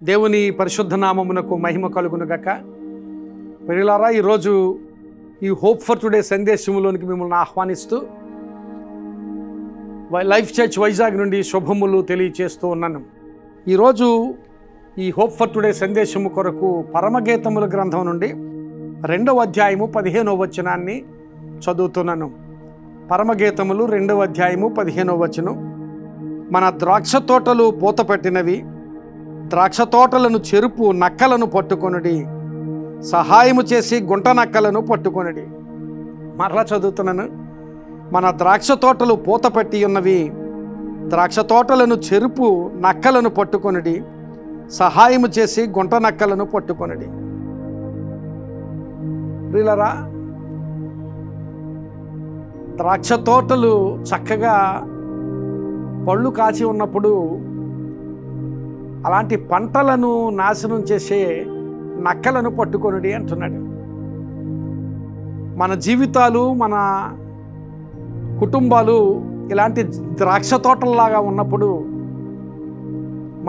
దేవుని పరిశుద్ధ నామమునకు మహిమ కలుగునుగాక. ప్రియులారా, ఈరోజు ఈ హోప్ ఫర్ టుడే సందేశములోనికి మిమ్మల్ని ఆహ్వానిస్తూ లైఫ్ చర్చ్ వైజాగ్ నుండి శుభములు తెలియచేస్తూ ఉన్నాను. ఈరోజు ఈ హోప్ ఫర్ టుడే సందేశము కొరకు పరమగీతముల గ్రంథం నుండి 2వ అధ్యాయము 15వ వచనాన్ని చదువుతున్నాను. పరమగీతములు 2వ అధ్యాయము 15వ వచనం. మన ద్రాక్ష తోటలు పూత పెట్టినవి, ద్రాక్ష తోటలను చెరుపు నక్కలను పట్టుకొనుడి, సహాయము చేసి గుంట నక్కలను పట్టుకొనుడి. మరలా చదువుతున్నాను. మన ద్రాక్ష తోటలు పూత పెట్టి ఉన్నవి, ద్రాక్ష తోటలను చెరుపు నక్కలను పట్టుకొనుడి, సహాయము చేసి గుంట నక్కలను పట్టుకొనుడి. ప్రియులారా, ద్రాక్ష తోటలు చక్కగా పళ్ళు కాచి ఉన్నప్పుడు అలాంటి పంటలను నాశనం చేసే నక్కలను పట్టుకొనుడి అంటున్నాడు. మన జీవితాలు, మన కుటుంబాలు ఇలాంటి ద్రాక్ష తోటల్లాగా ఉన్నప్పుడు,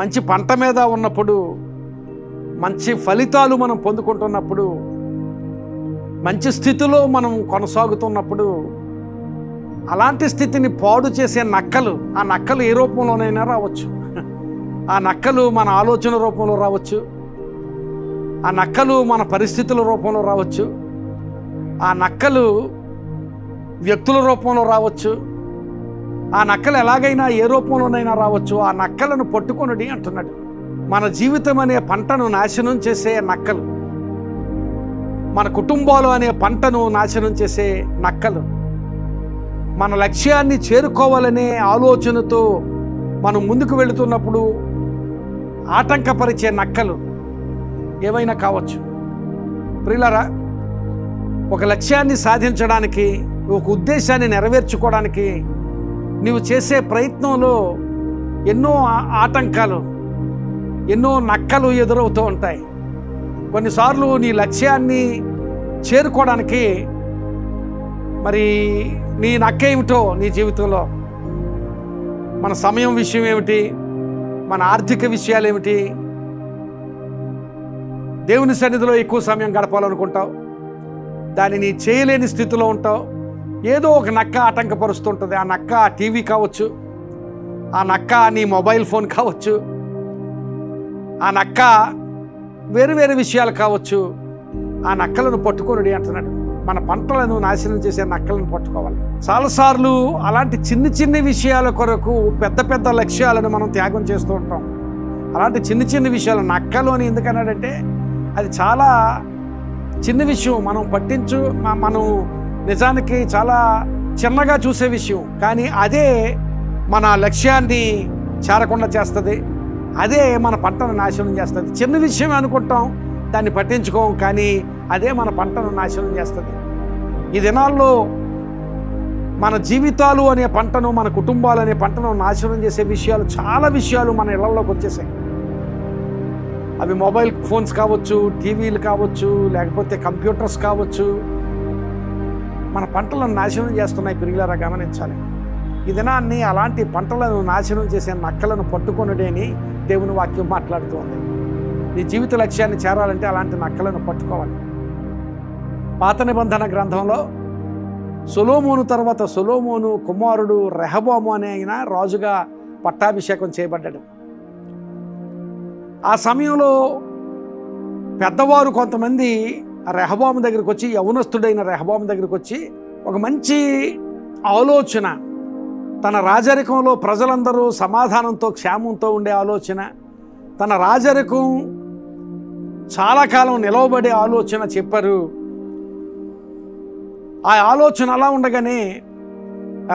మంచి పంట మీద ఉన్నప్పుడు, మంచి ఫలితాలు మనం పొందుకుంటున్నప్పుడు, మంచి స్థితిలో మనం కొనసాగుతున్నప్పుడు, అలాంటి స్థితిని పాడు చేసే నక్కలు, ఆ నక్కలు ఏ రూపంలోనైనా రావచ్చు. ఆ నక్కలు మన ఆలోచన రూపంలో రావచ్చు, ఆ నక్కలు మన పరిస్థితుల రూపంలో రావచ్చు, ఆ నక్కలు వ్యక్తుల రూపంలో రావచ్చు, ఆ నక్కలు ఎలాగైనా ఏ రూపంలోనైనా రావచ్చు. ఆ నక్కలను పట్టుకొనుడి అంటున్నాడు. మన జీవితం అనే పంటను నాశనం చేసే నక్కలు, మన కుటుంబాలు అనే పంటను నాశనం చేసే నక్కలు, మన లక్ష్యాన్ని చేరుకోవాలనే ఆలోచనతో మనం ముందుకు వెళుతున్నప్పుడు ఆటంకపరిచే నక్కలు ఏవైనా కావచ్చు. ప్రియులారా, ఒక లక్ష్యాన్ని సాధించడానికి, ఒక ఉద్దేశాన్ని నెరవేర్చుకోవడానికి నీవు చేసే ప్రయత్నంలో ఎన్నో ఆటంకాలు, ఎన్నో నక్కలు ఎదురవుతూ ఉంటాయి. కొన్నిసార్లు నీ లక్ష్యాన్ని చేరుకోవడానికి మరి నీ నక్క ఏమిటో నీ జీవితంలో, మన సమయం విషయం ఏమిటి, మన ఆర్థిక విషయాలు ఏమిటి, దేవుని సన్నిధిలో ఎక్కువ సమయం గడపాలనుకుంటావు, దానిని చేయలేని స్థితిలో ఉంటావు. ఏదో ఒక నక్క ఆటంకపరుస్తుంటుంది. ఆ నక్క టీవీ కావచ్చు, ఆ నక్క నీ మొబైల్ ఫోన్ కావచ్చు, ఆ నక్క వేరు వేరు విషయాలు కావచ్చు. ఆ నక్కలను పట్టుకొనుడి అంటున్నాడు. మన పంటలను నాశనం చేసే నక్కలను పట్టుకోవాలి. చాలాసార్లు అలాంటి చిన్ని చిన్ని విషయాల కొరకు పెద్ద పెద్ద లక్ష్యాలను మనం త్యాగం చేస్తూ ఉంటాం. అలాంటి చిన్ని చిన్ని విషయాలు నక్కలు అని ఎందుకన్నాడంటే, అది చాలా చిన్న విషయం, మనం నిజానికి చాలా చిన్నగా చూసే విషయం, కానీ అదే మన లక్ష్యాన్ని చేరకుండా చేస్తుంది, అదే మన పంటను నాశనం చేస్తుంది. చిన్న విషయం అనుకుంటాం, దాన్ని పట్టించుకోం, కానీ అదే మన పంటను నాశనం చేస్తుంది. ఈ దినాల్లో మన జీవితాలు అనే పంటను, మన కుటుంబాలు అనే పంటను నాశనం చేసే విషయాలు, చాలా విషయాలు మన ఇళ్లలోకి వచ్చేసాయి. అవి మొబైల్ ఫోన్స్ కావచ్చు, టీవీలు కావచ్చు, లేకపోతే కంప్యూటర్స్ కావచ్చు, మన పంటలను నాశనం చేస్తున్నాయి. పిల్లలారా, గమనించాలి. ఈ దినాన్ని అలాంటి పంటలను నాశనం చేసే నక్కలను పట్టుకొనుడి అని దేవుని వాక్యం మాట్లాడుతోంది. నీ జీవిత లక్ష్యాన్ని చేరాలంటే అలాంటి నక్కలను పట్టుకోవాలి. పాత నిబంధన గ్రంథంలో సొలొమోను తర్వాత సొలొమోను కుమారుడు రెహబాము అనే ఆయన రాజుగా పట్టాభిషేకం చేయబడ్డాడు. ఆ సమయంలో పెద్దవారు కొంతమంది రెహబాము దగ్గరికి వచ్చి, యవనస్తుడైన రెహబాము దగ్గరికి వచ్చి ఒక మంచి ఆలోచన, తన రాజరికంలో ప్రజలందరూ సమాధానంతో క్షేమంతో ఉండే ఆలోచన, తన రాజరికం చాలా కాలం నిలవబడే ఆలోచన చెప్పారు. ఆ ఆలోచన అలా ఉండగానే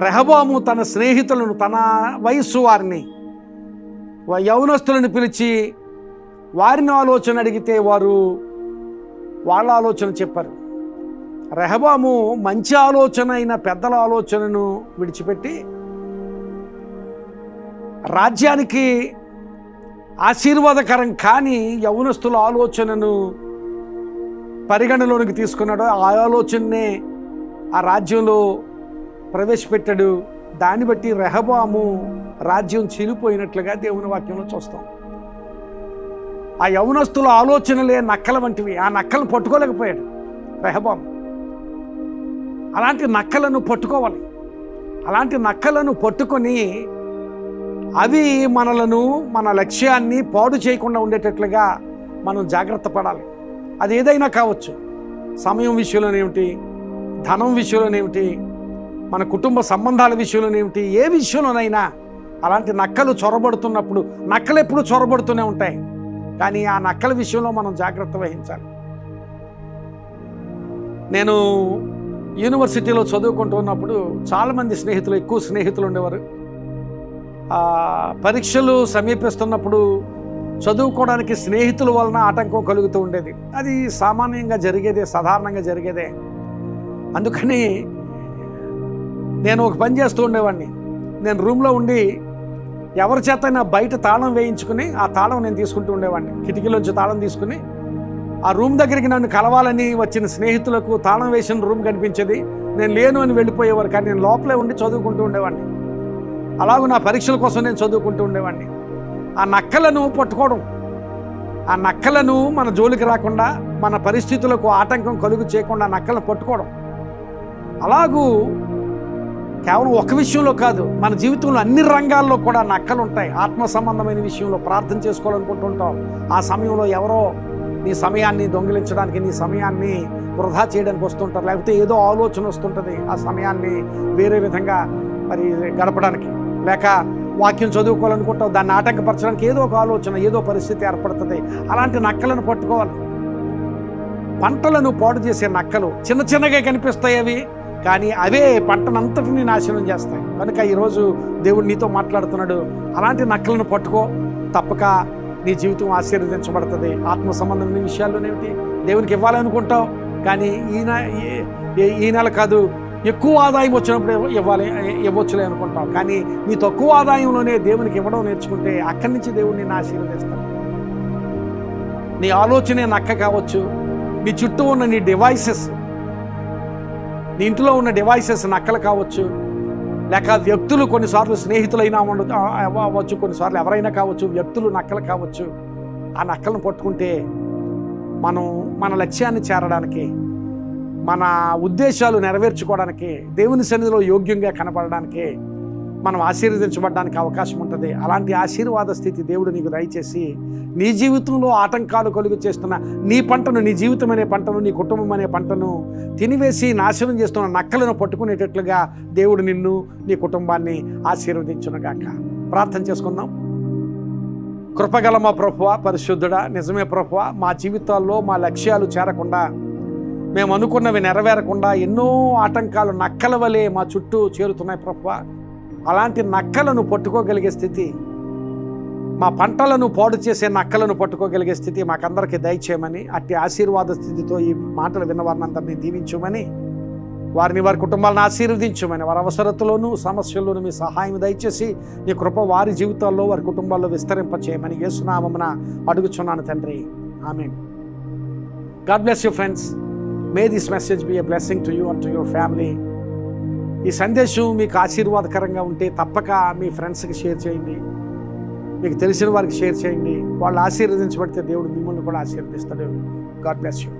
రెహబాము తన స్నేహితులను, తన వయస్సు వారిని, యవనస్తులను పిలిచి వారిని ఆలోచన అడిగితే వారు వాళ్ళ ఆలోచన చెప్పారు. రెహబాము మంచి ఆలోచన అయిన పెద్దల ఆలోచనను విడిచిపెట్టి రాజ్యానికి ఆశీర్వాదకరం కాని యవనస్తుల ఆలోచనను పరిగణలోనికి తీసుకున్నాడు. ఆ ఆలోచననే ఆ రాజ్యంలో ప్రవేశపెట్టాడు. దాన్ని బట్టి రెహబాము రాజ్యం చీలిపోయినట్లుగా దేవుని వాక్యంలో చూస్తాం. ఆ యవనస్తుల ఆలోచనలే నక్కల వంటివి. ఆ నక్కలను పట్టుకోలేకపోయాడు రెహబాము. అలాంటి నక్కలను పట్టుకోవాలి. అలాంటి నక్కలను పట్టుకొని అవి మనలను, మన లక్ష్యాన్ని పాడు చేయకుండా ఉండేటట్లుగా మనం జాగ్రత్త పడాలి. అది ఏదైనా కావచ్చు. సమయం విషయంలోనేమిటి, ధనం విషయంలోనేమిటి, మన కుటుంబ సంబంధాల విషయంలోనేమిటి, ఏ విషయంలోనైనా అలాంటి నక్కలు చొరబడుతున్నప్పుడు, నక్కలు ఎప్పుడు చొరబడుతూనే ఉంటాయి, కానీ ఆ నక్కల విషయంలో మనం జాగ్రత్త వహించాలి. నేను యూనివర్సిటీలో చదువుకుంటున్నప్పుడు చాలామంది స్నేహితులు, ఎక్కువ స్నేహితులు ఉండేవారు. పరీక్షలు సమీపిస్తున్నప్పుడు చదువుకోవడానికి స్నేహితుల వలన ఆటంకం కలుగుతూ ఉండేది. అది సామాన్యంగా జరిగేదే, సాధారణంగా జరిగేదే. అందుకని నేను ఒక పని చేస్తూ ఉండేవాడిని. నేను రూమ్లో ఉండి ఎవరి చేతైనా బయట తాళం వేయించుకుని ఆ తాళం నేను తీసుకుంటూ ఉండేవాడిని. కిటికీలోంచి తాళం తీసుకుని ఆ రూమ్ దగ్గరికి నన్ను కలవాలని వచ్చిన స్నేహితులకు తాళం వేసిన రూమ్ కనిపించేది. నేను లేను అని వెళ్ళిపోయేవారు, కానీ నేను లోపలే ఉండి చదువుకుంటూ ఉండేవాడిని. అలాగే నా పరీక్షల కోసం నేను చదువుకుంటూ ఉండేవాడిని. ఆ నక్కలను పట్టుకోవడం, ఆ నక్కలను మన జోలికి రాకుండా, మన పరిస్థితులకు ఆటంకం కలుగు చేయకుండా నక్కలను పట్టుకోవడం. అలాగూ కేవలం ఒక విషయంలో కాదు, మన జీవితంలో అన్ని రంగాల్లో కూడా నక్కలు ఉంటాయి. ఆత్మ సంబంధమైన విషయంలో ప్రార్థన చేసుకోవాలనుకుంటుంటాం. ఆ సమయంలో ఎవరో నీ సమయాన్ని దొంగిలించడానికి, నీ సమయాన్ని వృధా చేయడానికి వస్తుంటారు. లేకపోతే ఏదో ఆలోచన వస్తుంటుంది ఆ సమయాన్ని వేరే విధంగా మరి గడపడానికి. లేక వాక్యం చదువుకోవాలనుకుంటావు, దాన్ని ఆటంకపరచడానికి ఏదో ఒక ఆలోచన, ఏదో పరిస్థితి ఏర్పడుతుంది. అలాంటి నక్కలను పట్టుకోవాలి. పంటలను పాడు చేసే నక్కలు చిన్న చిన్నగా కనిపిస్తాయి అవి, కానీ అవే పంటనంతటిని నాశనం చేస్తాయి. కనుక ఈరోజు దేవుడు నీతో మాట్లాడుతున్నాడు. అలాంటి నక్కలను పట్టుకో, తప్పక నీ జీవితం ఆశీర్వదించబడుతుంది. ఆత్మ సంబంధమైన విషయాల్లోనేమిటి, దేవునికి ఇవ్వాలనుకుంటావు, కానీ ఈ నెల కాదు, ఎక్కువ ఆదాయం వచ్చినప్పుడు ఇవ్వచ్చులే అనుకుంటావు. కానీ నీ తక్కువ ఆదాయంలోనే దేవునికి ఇవ్వడం నేర్చుకుంటే అక్కడి నుంచి దేవుడు నిన్ను ఆశీర్వదిస్తాడు. నీ ఆలోచనే నక్క కావచ్చు, నీ చుట్టూ ఉన్న నీ డివైసెస్, నీ ఇంట్లో ఉన్న డివైసెస్ నక్కలు కావచ్చు, లేక వ్యక్తులు, కొన్నిసార్లు స్నేహితులైనా అవ్వచ్చు, కొన్నిసార్లు ఎవరైనా కావచ్చు, వ్యక్తులు నక్కలు కావచ్చు. ఆ నక్కలను పట్టుకుంటే మనం మన లక్ష్యాన్ని చేరడానికి, మన ఉద్దేశాలు నెరవేర్చుకోవడానికి, దేవుని సన్నిధిలో యోగ్యంగా కనబడడానికి, మనం ఆశీర్వదించబడడానికి అవకాశం ఉంటుంది. అలాంటి ఆశీర్వాద స్థితి దేవుడు నీకు దయచేసి నీ జీవితంలో ఆటంకాలు కలుగు చేస్తున్న నీ పంటను, నీ జీవితం అనే పంటను, నీ కుటుంబం అనే పంటను తినివేసి నాశనం చేస్తున్న నక్కలను పట్టుకునేటట్లుగా దేవుడు నిన్ను, నీ కుటుంబాన్ని ఆశీర్వదించునుగాక. ప్రార్థన చేసుకుందాం. కృపగల మా ప్రభువా, పరిశుద్ధుడా, నిజమే ప్రభువా, మా జీవితాల్లో మా లక్ష్యాలు చేరకుండా, మేము అనుకున్నవి నెరవేరకుండా ఎన్నో ఆటంకాలు నక్కల వలె మా చుట్టూ చేరుతున్నాయి ప్రభువా. అలాంటి నక్కలను పట్టుకోగలిగే స్థితి, మా పంటలను పాడు చేసే నక్కలను పట్టుకోగలిగే స్థితి మాకందరికీ దయచేయమని, అట్టి ఆశీర్వాద స్థితితో ఈ మాటలు విన్నవారిని అందరినీ దీవించమని, వారిని, వారి కుటుంబాలను ఆశీర్వదించమని, వారి అవసరతలోనూ సమస్యల్లోనూ మీ సహాయం దయచేసి నీ కృప వారి జీవితాల్లో, వారి కుటుంబాల్లో విస్తరింపచేయమని యేసు నామమున అడుగుచున్నాను తండ్రి. ఆమేన్. God bless you friends. May this message be a blessing to you and to your family. ఈ సందేశం మీకు ఆశీర్వాదకరంగా ఉంటే తప్పక మీ ఫ్రెండ్స్కి షేర్ చేయండి, మీకు తెలిసిన వారికి షేర్ చేయండి. వాళ్ళు ఆశీర్వదించబడితే దేవుడు మిమ్మల్ని కూడా ఆశీర్వదిస్తాడు. God bless you.